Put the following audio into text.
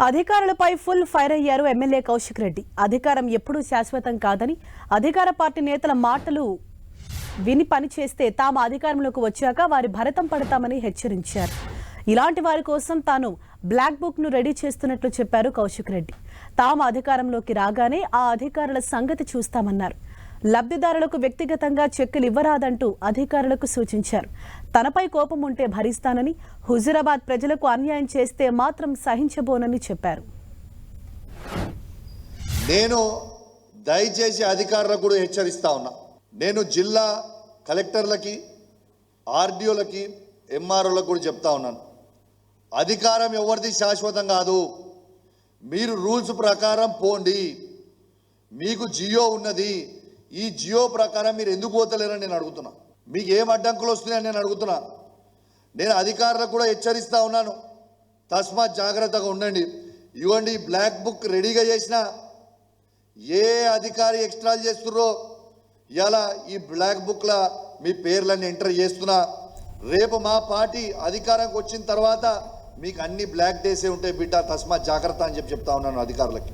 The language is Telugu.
అధికారులపై ఫుల్ ఫైర్ అయ్యారు ఎమ్మెల్యే కౌశిక్ రెడ్డి. అధికారం ఎప్పుడూ శాశ్వతం కాదని, అధికార పార్టీ నేతల మాటలు విని పని చేస్తే తాము అధికారంలోకి వచ్చాక వారి భరతం పడతామని హెచ్చరించారు. ఇలాంటి వారి కోసం తాను బ్లాక్ బుక్ ను రెడీ చేస్తున్నట్లు చెప్పారు కౌశిక్ రెడ్డి. తాము అధికారంలోకి రాగానే ఆ అధికారుల సంగతి చూస్తామన్నారు. లబ్ధిదారులకు వ్యక్తిగతంగా చెక్కులు ఇవ్వరాదంటూ అధికారులకు సూచించారు. తనపై కోపం ఉంటే భరిస్తానని, హుజూరాబాద్ ప్రజలకు అన్యాయం చేస్తే మాత్రం సహించబోనని చెప్పారు. నేను దయచేసి అధికారులకు కూడా హెచ్చరిస్తా ఉన్నా. నేను జిల్లా కలెక్టర్లకి, ఆర్డీఓలకి, ఎంఆర్ఓలకు కూడా చెప్తా ఉన్నాను, అధికారం ఎవరిది శాశ్వతం కాదు. మీరు రూల్స్ ప్రకారం పోండి. మీకు జియో ఉన్నది, ఈ జియో ప్రకారం మీరు ఎందుకు పోతలేరని నేను అడుగుతున్నా. మీకు ఏం అడ్డంకులు వస్తున్నాయని నేను అడుగుతున్నా. నేను అధికారులకు కూడా హెచ్చరిస్తా ఉన్నాను, తస్మాత్ జాగ్రత్తగా ఉండండి. ఇవ్వండి, బ్లాక్ బుక్ రెడీగా చేసిన ఏ అధికారి ఎక్స్ట్రా చేస్తుర్రో ఇలా ఈ బ్లాక్ బుక్లో మీ పేర్లన్నీ ఎంటర్ చేస్తున్నా. రేపు మా పార్టీ అధికారంకి వచ్చిన తర్వాత మీకు అన్ని బ్లాక్ డేసే ఉంటాయి బిడ్డ, తస్మాత్ జాగ్రత్త అని చెప్తా ఉన్నాను అధికారులకి.